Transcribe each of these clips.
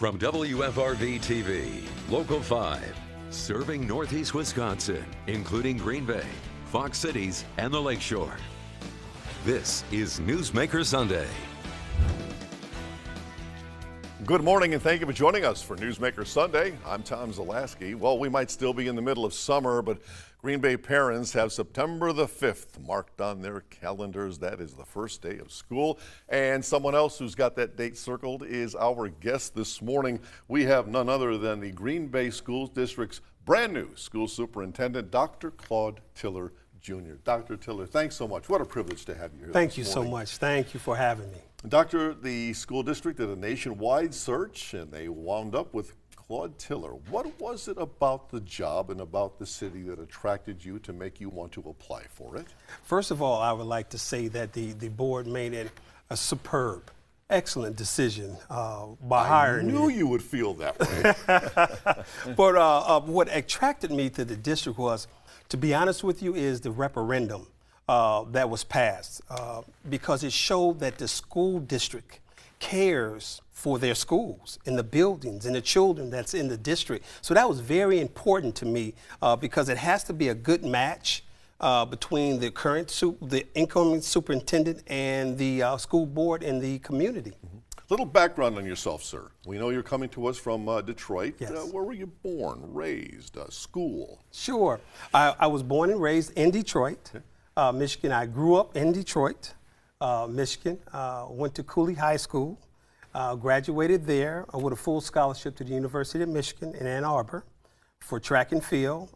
From WFRV TV, Local 5, serving Northeast Wisconsin, including Green Bay, Fox Cities, and the Lakeshore. This is Newsmaker Sunday. Good morning and thank you for joining us for Newsmaker Sunday. I'm Tom Zalaski. Well, we might still be in the middle of summer, but Green Bay parents have September the 5th marked on their calendars. That is the first day of school. And someone else who's got that date circled is our guest this morning. We have none other than the Green Bay School District's brand new school superintendent, Dr. Claude Tiller Jr. Dr. Tiller, thanks so much. What a privilege to have you here. Thank you so much. Thank you for having me. Doctor, the school district did a nationwide search and they wound up with Claude Tiller. What was it about the job and about the city that attracted you to make you want to apply for it? First of all, I would like to say that the board made it a superb, excellent decision by hiring me. I knew you would feel that way. But what attracted me to the district was, to be honest with you, is the referendum that was passed because it showed that the school district cares for their schools and the buildings and the children that's in the district. So that was very important to me because it has to be a good match between the incoming superintendent and the school board and the community. Mm-hmm. Little background on yourself, sir. We know you're coming to us from Detroit. Yes. Where were you born, raised, school? Sure. I was born and raised in Detroit, Michigan. I grew up in Detroit, Michigan. Went to Cooley High School, graduated there with a full scholarship to the University of Michigan in Ann Arbor for track and field,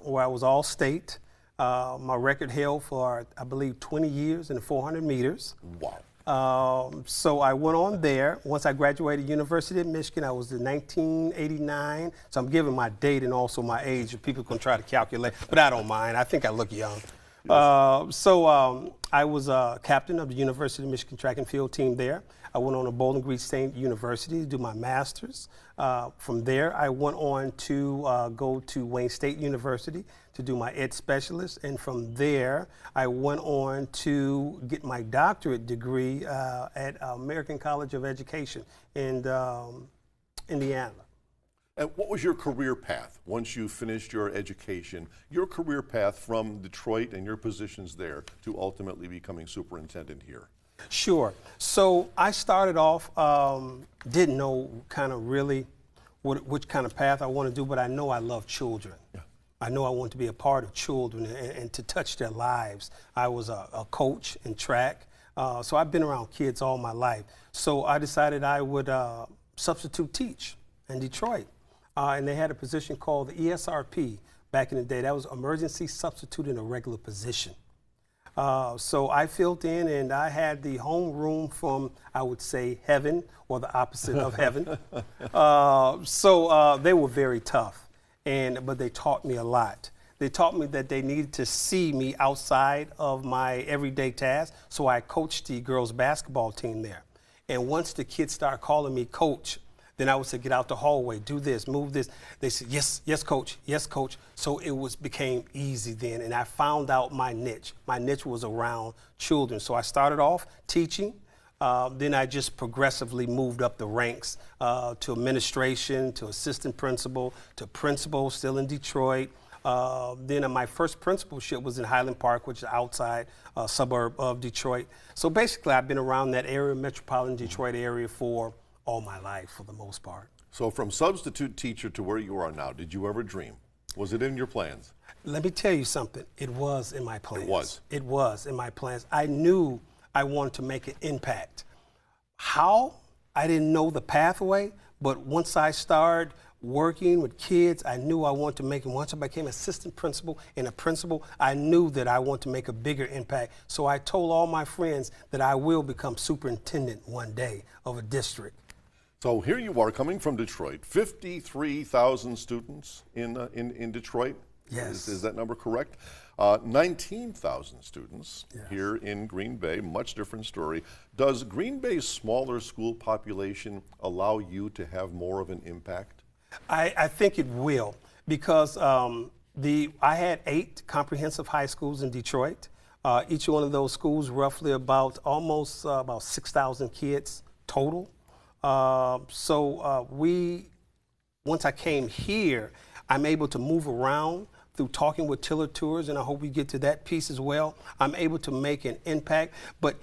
where I was all state. My record held for, I believe, 20 years in the 400 meters. Wow. So I went on there. Once I graduated University of Michigan, I was in 1989. So I'm giving my date and also my age if people can try to calculate, but I don't mind. I think I look young. Yes. I was a captain of the University of Michigan track and field team there. I went on to Bowling Green State University to do my master's. From there, I went on to go to Wayne State University to do my ed specialist. And from there, I went on to get my doctorate degree at American College of Education in Indiana. And what was your career path once you finished your education, your career path from Detroit and your positions there to ultimately becoming superintendent here? Sure. So I started off, didn't know kind of really which kind of path I want to do, but I know I love children. Yeah. I know I want to be a part of children and to touch their lives. I was a coach in track, so I've been around kids all my life. So I decided I would substitute teach in Detroit. And they had a position called the ESRP back in the day. That was emergency substitute in a regular position. So I filled in and I had the homeroom from, I would say, heaven or the opposite of heaven. So they were very tough, but they taught me a lot. They taught me that they needed to see me outside of my everyday tasks, so I coached the girls' basketball team there. And once the kids started calling me coach, then I would say, get out the hallway, do this, move this. They said, yes, yes, coach, yes, coach. So it became easy then, and I found out my niche. My niche was around children. So I started off teaching. Then I just progressively moved up the ranks to administration, to assistant principal, to principal, still in Detroit. Then my first principalship was in Highland Park, which is outside suburb of Detroit. So basically, I've been around that area, metropolitan Detroit area, for all my life, for the most part. So from substitute teacher to where you are now, did you ever dream? Was it in your plans? Let me tell you something. It was in my plans. It was? It was in my plans. I knew I wanted to make an impact. How? I didn't know the pathway, but once I started working with kids, I knew I wanted to make it. Once I became assistant principal and a principal, I knew that I wanted to make a bigger impact. So I told all my friends that I will become superintendent one day of a district. So here you are coming from Detroit, 53,000 students in Detroit. Yes. Is that number correct? 19,000 students here in Green Bay, much different story. Does Green Bay's smaller school population allow you to have more of an impact? I think it will, because I had 8 comprehensive high schools in Detroit. Each one of those schools roughly about 6,000 kids total. Once I came here, I'm able to move around through talking with Tiller Tours, and I hope we get to that piece as well. I'm able to make an impact, but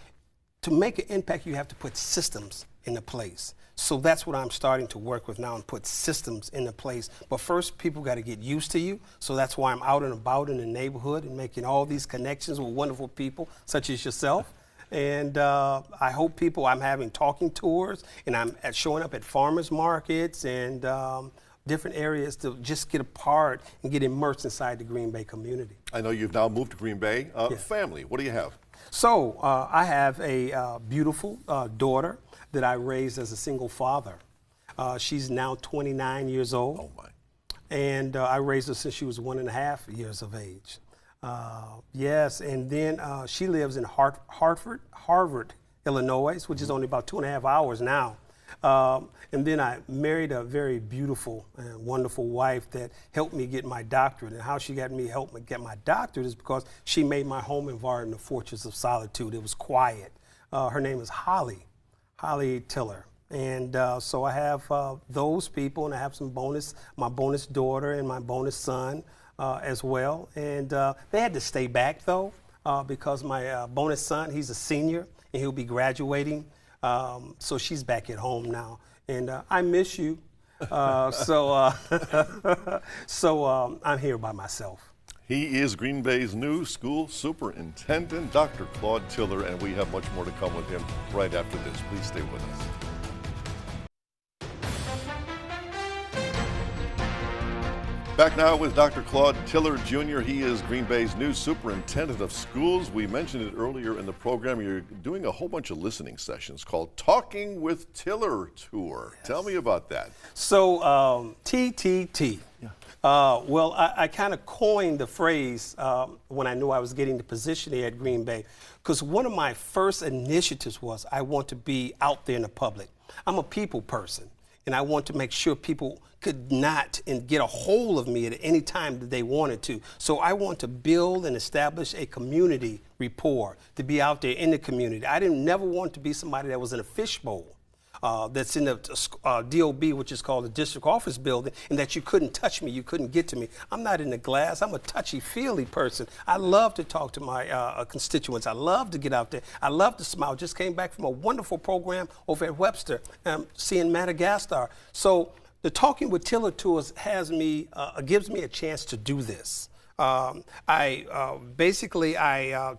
to make an impact, you have to put systems into place. So that's what I'm starting to work with now, and put systems into place. But first, people got to get used to you. So that's why I'm out and about in the neighborhood and making all these connections with wonderful people such as yourself. And I hope I'm having talking tours, and I'm showing up at farmers markets and different areas to just get a part and get immersed inside the Green Bay community. I know you've now moved to Green Bay. Yes. Family, what do you have? So I have a beautiful daughter that I raised as a single father. She's now 29 years old. Oh my. And I raised her since she was 1.5 years of age. Yes, and then she lives in Harvard, Illinois, which is only about 2.5 hours now. And then I married a very beautiful and wonderful wife that helped me get my doctorate. And how she helped me get my doctorate is because she made my home environment a fortress of solitude. It was quiet. Her name is Holly Tiller. And so I have those people, and I have my bonus daughter and my bonus son as well. And they had to stay back, though, because my bonus son, he's a senior, and he'll be graduating. So she's back at home now. And I miss you. So I'm here by myself. He is Green Bay's new school superintendent, Dr. Claude Tiller, and we have much more to come with him right after this. Please stay with us. Back now with Dr. Claude Tiller, Jr. He is Green Bay's new superintendent of schools. We mentioned it earlier in the program. You're doing a whole bunch of listening sessions called Talking with Tiller Tour. Yes. Tell me about that. So TTT. Yeah. Well, I kind of coined the phrase when I knew I was getting the position here at Green Bay, because one of my first initiatives was I want to be out there in the public. I'm a people person, and I want to make sure people could not and get a hold of me at any time that they wanted to. So I want to build and establish a community rapport, to be out there in the community. I never want to be somebody that was in a fishbowl. That's in the DOB, which is called the district office building, and that you couldn't touch me, you couldn't get to me. I'm not in the glass. I'm a touchy-feely person. I love to talk to my constituents. I love to get out there. I love to smile. Just came back from a wonderful program over at Webster, seeing Madagascar. So the Talking with Tiller Tours gives me a chance to do this. I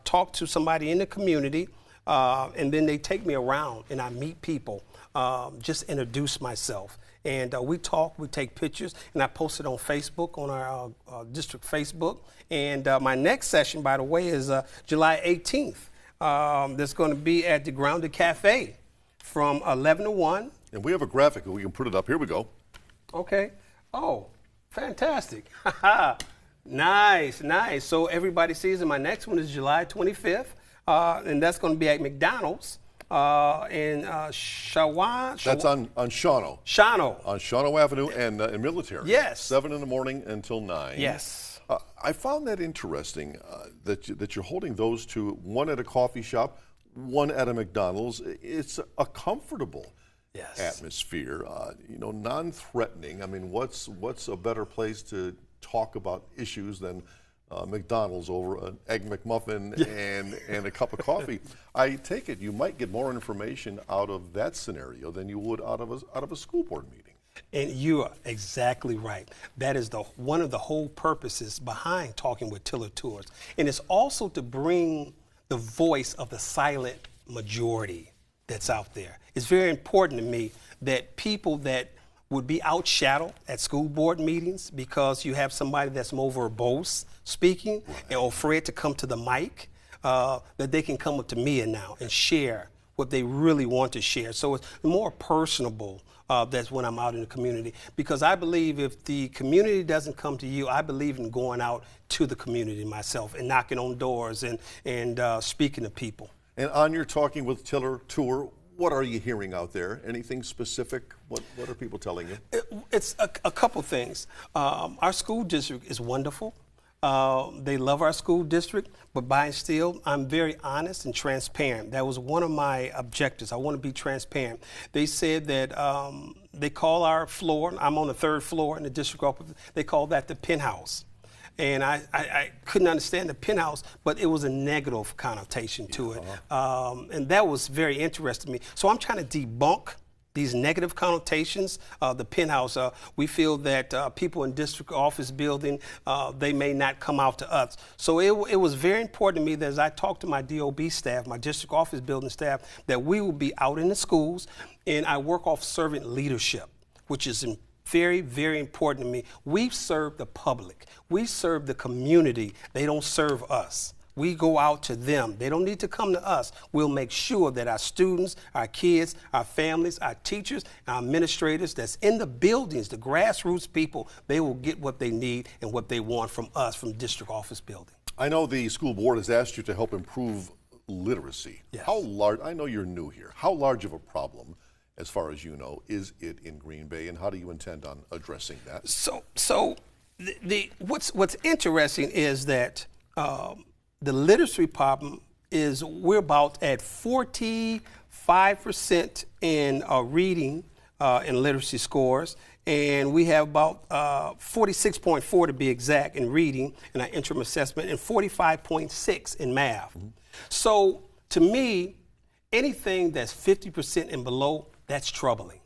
talk to somebody in the community, and then they take me around and I meet people. Just introduce myself. And we talk, we take pictures, and I post it on Facebook, on our district Facebook. And my next session, by the way, is July 18th. That's going to be at the Grounded Cafe from 11 to 1. And we have a graphic. We can put it up. Here we go. Okay. Oh, fantastic. Nice, nice. So everybody sees it. My next one is July 25th, and that's going to be at McDonald's. In Shawan. That's on Shawano. Shawano. On Shawano Avenue and Military. Yes. 7 in the morning until 9. Yes. I found that interesting that you're holding those two, one at a coffee shop, one at a McDonald's. It's a comfortable atmosphere, non-threatening. I mean, what's a better place to talk about issues than McDonald's over an Egg McMuffin and a cup of coffee? I take it you might get more information out of that scenario than you would out of a school board meeting. And you are exactly right. That is one of the whole purposes behind Talking with Tiller Tours. And it's also to bring the voice of the silent majority that's out there. It's very important to me that people that would be outshadowed at school board meetings because you have somebody that's more verbose speaking and afraid to come to the mic, that they can come up to me now and share what they really want to share. So it's more personable. That's when I'm out in the community, because I believe if the community doesn't come to you, I believe in going out to the community myself and knocking on doors and speaking to people. And on your Talking with Tiller tour, what are you hearing out there? Anything specific? What are people telling you? It's a couple things. Our school district is wonderful. They love our school district, but by and still, I'm very honest and transparent. That was one of my objectives. I want to be transparent. They said that they call our floor, I'm on the 3rd floor in the district office, they call that the penthouse. And I couldn't understand the penthouse, but it was a negative connotation to it. And that was very interesting to me. So I'm trying to debunk these negative connotations. The penthouse, we feel that people in district office building, they may not come out to us. So it was very important to me that as I talked to my DOB staff, my district office building staff, that we will be out in the schools, and I work off servant leadership, which is very, very important to me. We serve the public. We serve the community. They don't serve us. We go out to them. They don't need to come to us. We'll make sure that our students, our kids, our families, our teachers, our administrators that's in the buildings, the grassroots people, they will get what they need and what they want from us, from district office building. I know the school board has asked you to help improve literacy. Yes. How large, I know you're new here, how large of a problem, as far as you know, is it in Green Bay, and how do you intend on addressing that? So what's interesting is that the literacy problem is we're about at 45% in reading and literacy scores, and we have about 46.4 to be exact in reading in our interim assessment, and 45.6 in math. So to me, anything that's 50% and below, that's troubling.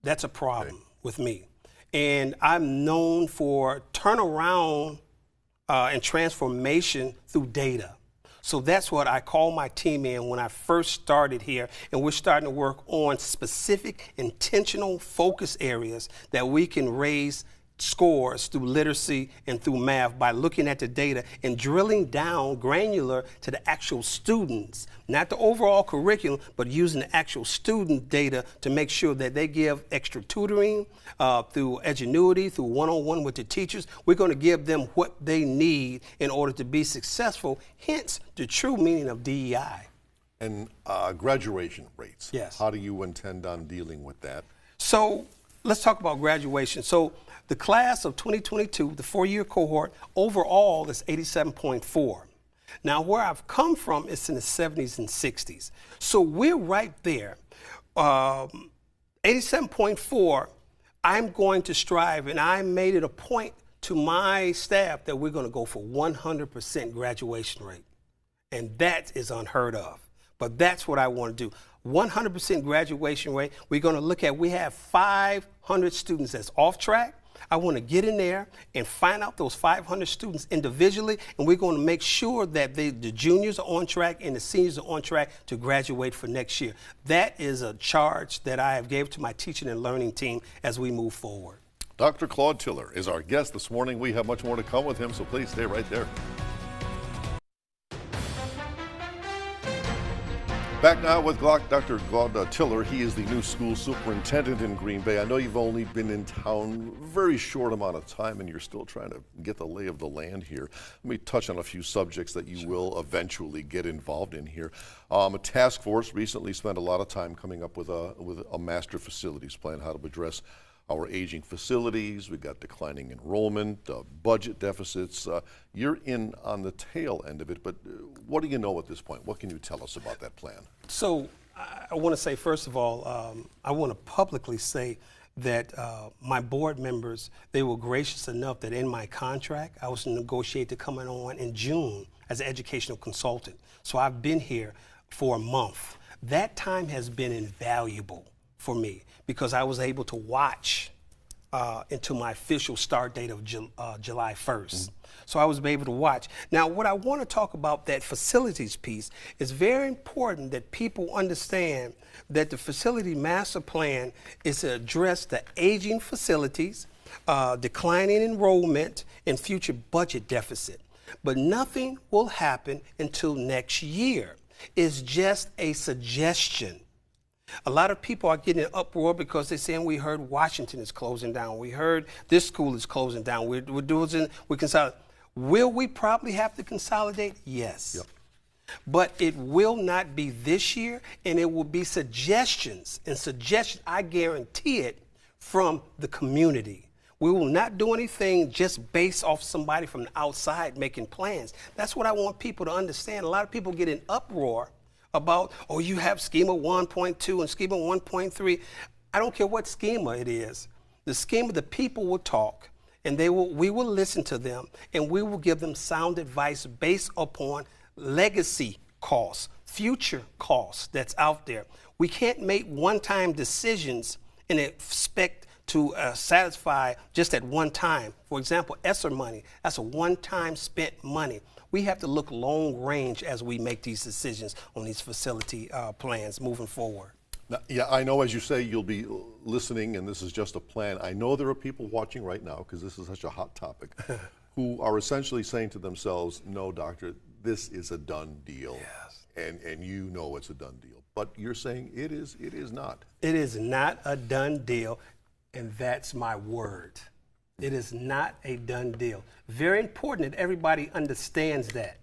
That's a problem with me. And I'm known for turnaround and transformation through data. So that's what I call my team in when I first started here, and we're starting to work on specific intentional focus areas that we can raise scores through literacy and through math by looking at the data and drilling down granular to the actual students, not the overall curriculum, but using the actual student data to make sure that they give extra tutoring through Edgenuity, through one-on-one with the teachers. We're going to give them what they need in order to be successful, hence the true meaning of DEI. And graduation rates. Yes. How do you intend on dealing with that? So let's talk about graduation. So the class of 2022, the 4-year cohort, overall is 87.4. Now, where I've come from is in the 70s and 60s. So we're right there. 87.4, I'm going to strive, and I made it a point to my staff that we're going to go for 100% graduation rate. And that is unheard of. But that's what I want to do. 100% graduation rate. We're going to look at, we have 500 students that's off track. I want to get in there and find out those 500 students individually, and we're going to make sure that the juniors are on track and the seniors are on track to graduate for next year. That is a charge that I have gave to my teaching and learning team as we move forward. Dr. Claude Tiller is our guest this morning. We have much more to come with him, so please stay right there. Back now with Dr. Claude Tiller. He is the new school superintendent in Green Bay. I know you've only been in town a very short amount of time, and you're still trying to get the lay of the land here. Let me touch on a few subjects that you will eventually get involved in here. A task force recently spent a lot of time coming up with a master facilities plan, how to address our aging facilities. We've got declining enrollment, budget deficits. You're in on the tail end of it, but what do you know at this point? What can you tell us about that plan? So I want to say, first of all, I want to publicly say that my board members, they were gracious enough that in my contract, I was negotiated to come on in June as an educational consultant. So I've been here for a month. That time has been invaluable for me because I was able to watch into my official start date of July 1st. So I was able to watch. Now, what I want to talk about, that facilities piece, is very important that people understand that the facility master plan is to address the aging facilities, declining enrollment, and future budget deficit. But nothing will happen until next year. It's just a suggestion. A lot of people are getting an uproar because they're saying, we heard Washington is closing down. We heard this school is closing down. We consolidate. Will we probably have to consolidate? Yes. Yep. But it will not be this year, and it will be suggestions. And suggestions, I guarantee it, from the community. We will not do anything just based off somebody from the outside making plans. That's what I want people to understand. A lot of people get in uproar about, oh, you have schema 1.2 and schema 1.3. I don't care what schema it is. The schema, the people will talk, and we will listen to them, and we will give them sound advice based upon legacy costs, future costs that's out there. We can't make one-time decisions and expect to satisfy just at one time. For example, ESSER money, that's a one-time spent money. We have to look long range as we make these decisions on these facility plans moving forward. Now, yeah, I know, as you say, you'll be listening, and this is just a plan. I know there are people watching right now, because this is such a hot topic, who are essentially saying to themselves, no, doctor, this is a done deal. Yes. And you know it's a done deal. But you're saying it is not. It is not a done deal. And that's my word. It is not a done deal. Very important that everybody understands that.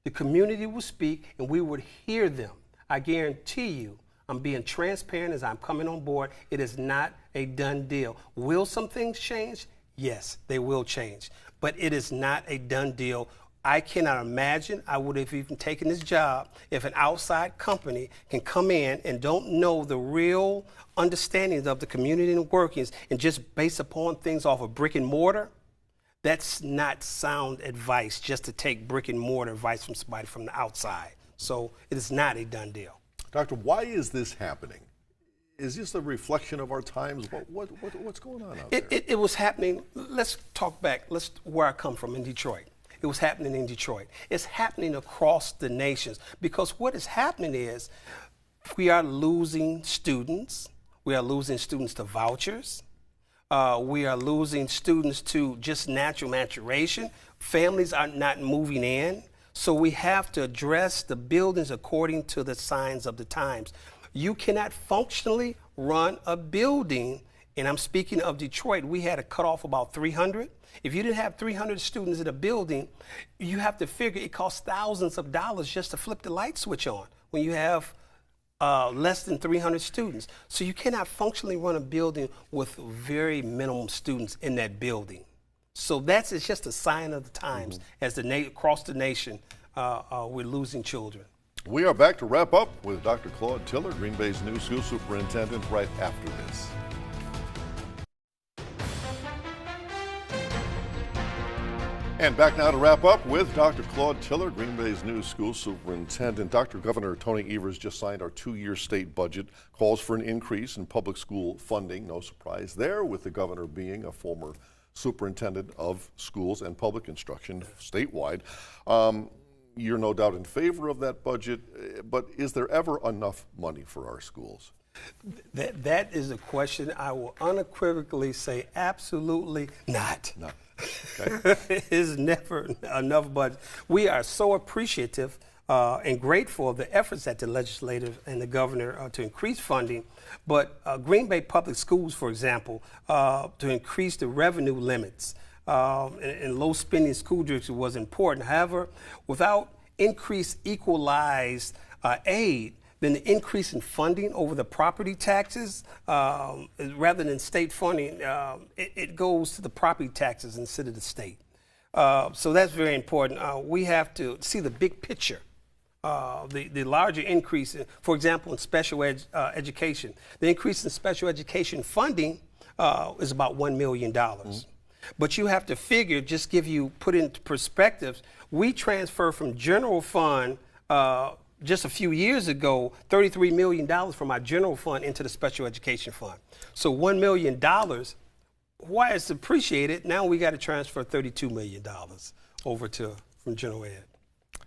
The community will speak and we would hear them. I guarantee you, I'm being transparent as I'm coming on board. It is not a done deal. Will some things change? Yes, they will change. But it is not a done deal. I cannot imagine I would have even taken this job if an outside company can come in and don't know the real understandings of the community and workings and just base upon things off of brick and mortar. That's not sound advice, just to take brick and mortar advice from somebody from the outside. So it is not a done deal. Doctor, why is this happening? Is this a reflection of our times? What's going on out there? It was happening. Let's talk back. Where I come from in Detroit. It was happening in Detroit. It's happening across the nations, because what is happening is we are losing students. We are losing students to vouchers. We are losing students to just natural maturation. Families are not moving in. So we have to address the buildings according to the signs of the times. You cannot functionally run a building, and I'm speaking of Detroit. We had to cut off about 300. If you didn't have 300 students in a building, you have to figure it costs thousands of dollars just to flip the light switch on when you have less than 300 students. So you cannot functionally run a building with very minimum students in that building. So it's just a sign of the times. As across the nation, we're losing children. We are back to wrap up with Dr. Claude Tiller, Green Bay's new school superintendent, right after this. And back now to wrap up with Dr. Claude Tiller, Green Bay's new school superintendent. Governor Tony Evers just signed our 2-year state budget, calls for an increase in public school funding. No surprise there, with the governor being a former superintendent of schools and public instruction statewide. You're no doubt in favor of that budget, but is there ever enough money for our schools? That is a question I will unequivocally say absolutely not. No. Okay. It is never enough, but we are so appreciative and grateful of the efforts that the legislative and the governor to increase funding. But Green Bay Public Schools, for example, to increase the revenue limits in low spending school districts was important. However, without increased equalized aid, then the increase in funding over the property taxes, rather than state funding, it goes to the property taxes instead of the state. So that's very important. We have to see the big picture. The larger increase, for example, in special education. The increase in special education funding is about $1 million. But you have to figure, put into perspective, we transfer from general fund just a few years ago, $33 million from our general fund into the special education fund. So $1 million, why it's appreciated, now we got to transfer $32 million over from general ed.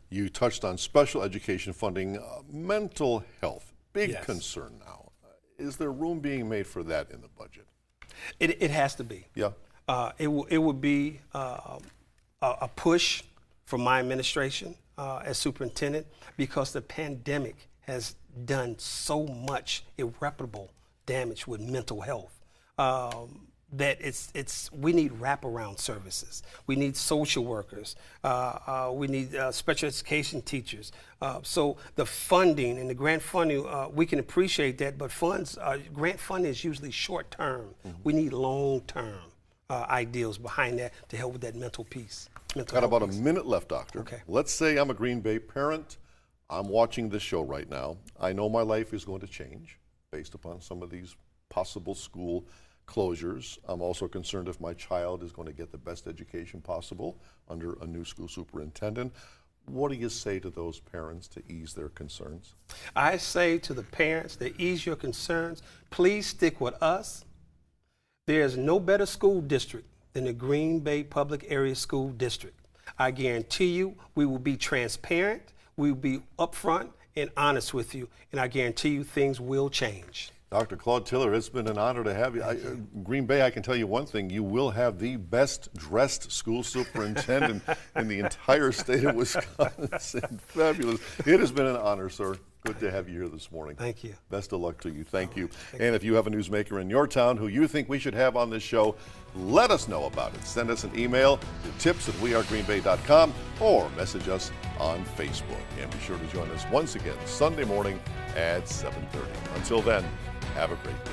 You touched on special education funding, mental health, big concern now. Is there room being made for that in the budget? It has to be. Yeah. It would be a push from my administration as superintendent, because the pandemic has done so much irreparable damage with mental health. That we need wraparound services. We need social workers. We need special education teachers. So the funding and the grant funding, we can appreciate that, but grant funding is usually short term. We need long term ideals behind that to help with that mental peace. Got about a minute left, Doctor. Okay. Let's say I'm a Green Bay parent. I'm watching this show right now. I know my life is going to change based upon some of these possible school closures. I'm also concerned if my child is going to get the best education possible under a new school superintendent. What do you say to those parents to ease their concerns? I say to the parents to ease your concerns, please stick with us. There's no better school district than the Green Bay Public Area School District. I guarantee you we will be transparent, we will be upfront and honest with you, and I guarantee you things will change. Dr. Claude Tiller, it's been an honor to have you. Green Bay, I can tell you one thing, you will have the best dressed school superintendent in the entire state of Wisconsin. Fabulous. It has been an honor, sir. Good to have you here this morning. Thank you. Best of luck to you. Thank you. And if you have a newsmaker in your town who you think we should have on this show, let us know about it. Send us an email to tips@wearegreenbay.com or message us on Facebook. And be sure to join us once again Sunday morning at 7:30. Until then, have a great day.